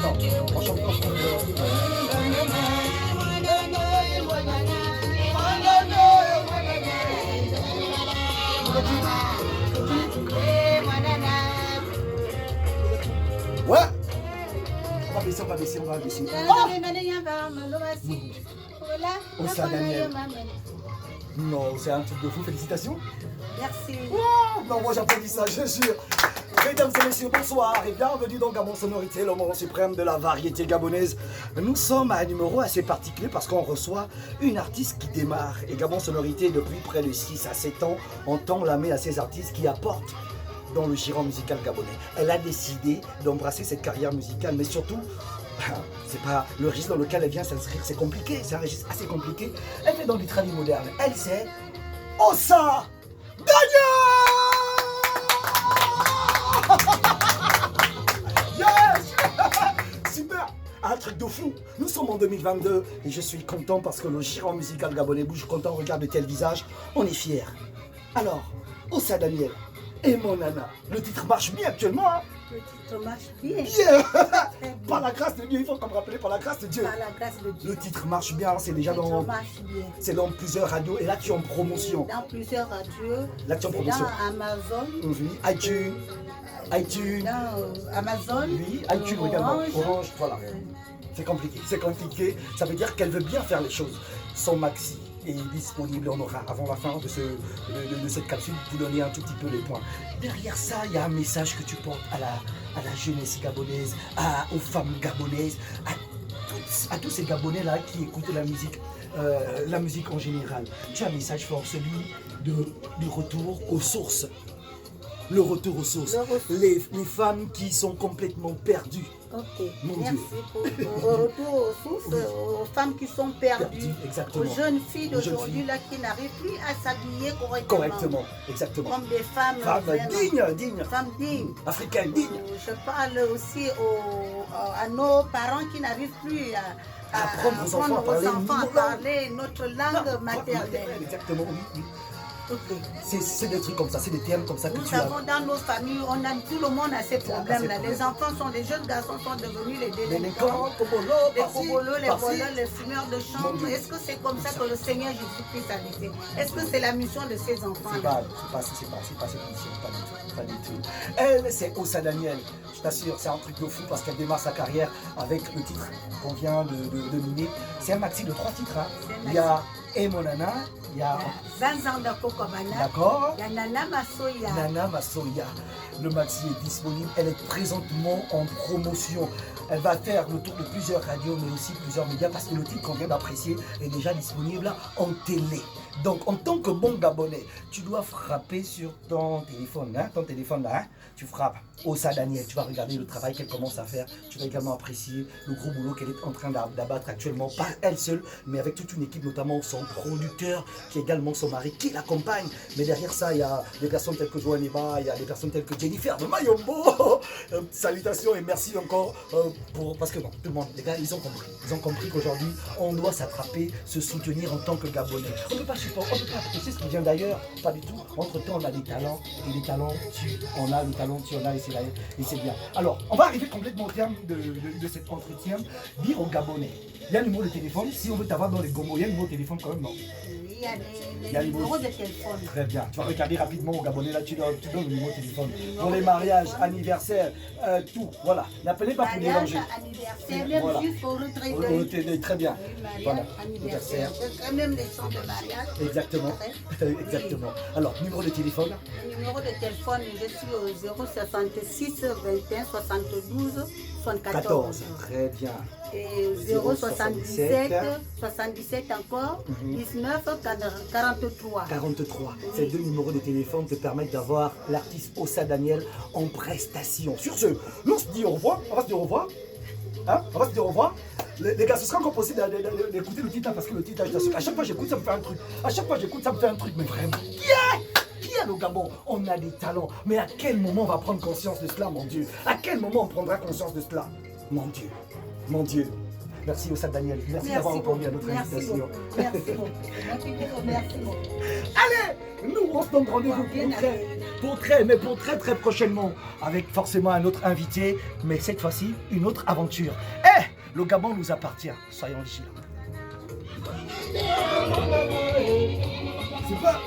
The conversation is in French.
instant. On chante ensemble. Ouais. On va baisser. Oh, ça, Daniel. Non, c'est un truc de fou, félicitations. Merci. Wow, non, moi j'applaudis ça, je jure. Mesdames et messieurs, bonsoir et bienvenue dans Gabon Sonorité, le moment suprême de la variété gabonaise. Nous sommes à un numéro assez particulier parce qu'on reçoit une artiste qui démarre. Et Gabon Sonorité, depuis près de 6 à 7 ans, entend la main à ces artistes qui apportent dans le giron musical gabonais. Elle a décidé d'embrasser cette carrière musicale, mais surtout, c'est pas le registre dans lequel elle vient s'inscrire, c'est compliqué, c'est un registre assez compliqué. Elle fait dans du tradi moderne. Elle c'est Ossa Daniel. Yes. Super. Un truc de fou. Nous sommes en 2022 et je suis content parce que le giron musical gabonais bouge. Content, regarde de tel visage, on est fiers. Alors, Ossa Daniel et mon nana, le titre marche bien actuellement, hein? Le titre marche bien. Yeah. Par la grâce de Dieu, il faut qu'on me rappelle, par la grâce de Dieu. Par la grâce de Dieu. Le titre marche bien, c'est déjà dans, c'est dans plusieurs radios et là tu es en promotion. Dans plusieurs radios. Là tu es en promotion. Dans Amazon. Oui, iTunes. Dans Amazon. Oui, iTunes également. Orange, voilà. C'est compliqué, c'est compliqué. Ça veut dire qu'elle veut bien faire les choses. Son maxi est disponible, on aura avant la fin de cette capsule vous donner un tout petit peu les points. Derrière ça, il y a un message que tu portes à la jeunesse gabonaise, aux femmes gabonaises, à tous ces Gabonais là qui écoutent la musique en général. Tu as un message fort, celui du retour aux sources. Le retour aux sources. Les femmes qui sont complètement perdues. Ok, mon merci Dieu. pour le retour aux sources, aux femmes qui sont perdues, exactement. aux jeunes filles d'aujourd'hui là qui n'arrivent plus à s'habiller correctement. Correctement, exactement. Comme des femmes dignes. Femmes dignes. Africaines dignes. Je parle aussi à nos parents qui n'arrivent plus à apprendre aux enfants à parler notre langue maternelle. Exactement, oui. Okay. C'est des trucs comme ça, c'est des termes comme ça que tu as. Nous avons dans nos familles, tout le monde a ces problèmes-là. Les enfants les jeunes garçons sont devenus les délinquants, les cobolos, les voleurs, les fumeurs de chambre. Est-ce que c'est comme ça que le Seigneur Jésus-Christ a laissé? Est-ce que c'est la mission de ces enfants-là? C'est pas cette mission, pas du tout. Elle, c'est Ossa Daniel. Je t'assure, c'est un truc de fou parce qu'elle démarre sa carrière avec le titre qu'on vient de nommer. C'est un maxi de 3 titres. Hein. Il y a Et mon nana, il y a Zanzanda Kokobana. D'accord. Il y a Nana Masoya. Nana Masoya. Le maxi est disponible. Elle est présentement en promotion. Elle va faire le tour de plusieurs radios, mais aussi plusieurs médias, parce que le titre qu'on vient d'apprécier est déjà disponible en télé. Donc, en tant que bon Gabonais, tu dois frapper sur ton téléphone. Hein, ton téléphone là, hein, tu frappes Ossa Daniel. Tu vas regarder le travail qu'elle commence à faire. Tu vas également apprécier le gros boulot qu'elle est en train d'abattre actuellement, pas elle seule, mais avec toute une équipe, notamment son producteur, qui est également son mari, qui l'accompagne. Mais derrière ça, il y a des personnes telles que Joanne Eba, il y a des personnes telles que Jennifer de Mayombo. Salutations et merci encore parce que non, tout le monde, les gars, ils ont compris. Ils ont compris qu'aujourd'hui, on doit s'attraper, se soutenir en tant que Gabonais. On ne peut pas supporter, on ne peut pas apprécier ce qui vient d'ailleurs, pas du tout. Entre-temps, on a des talents, et les talents, on a le talent, on a, et c'est bien. Alors, on va arriver complètement au terme de cet entretien. Dire aux Gabonais, il y a le numéro de téléphone, si on veut t'avoir dans les gomos, il y a le numéro de téléphone quand même, non? Il y a les numéros de téléphone. Très bien. Tu vas regarder rapidement aux Gabonais, là tu donnes le numéro de téléphone. Pour les mariages, anniversaires, tout. Voilà. N'appelez pas pour déranger. Anniversaire, même juste pour le traiter. Très bien. Voilà. Anniversaire. Même les chants de mariage. Exactement. Exactement. Alors, numéro de téléphone. Le numéro de téléphone, je suis au 066 21 72 74. Très bien. Et 077 77 encore, 19 43. 43. Ces deux numéros de téléphone te permettent d'avoir l'artiste Ossa Daniel en prestation. Sur ce, nous on se dit au revoir. On va se dire au revoir. Hein? On va se dire au revoir. Les gars, ce sera encore possible d'écouter le titre là, parce que le titre, je t'assure, à chaque fois j'écoute, ça me fait un truc. À chaque fois j'écoute, ça me fait un truc, mais vraiment. Qui est le Gabon? On a des talents. Mais à quel moment on va prendre conscience de cela, mon Dieu? À quel moment on prendra conscience de cela? Mon Dieu. Mon Dieu. Merci Ossad Daniel. Merci d'avoir répondu à notre invitation. Merci beaucoup. Merci beaucoup. Allez, nous on se donne rendez-vous pour très prochainement avec forcément un autre invité, mais cette fois-ci une autre aventure. Le Gabon nous appartient, soyons vigilants. C'est pas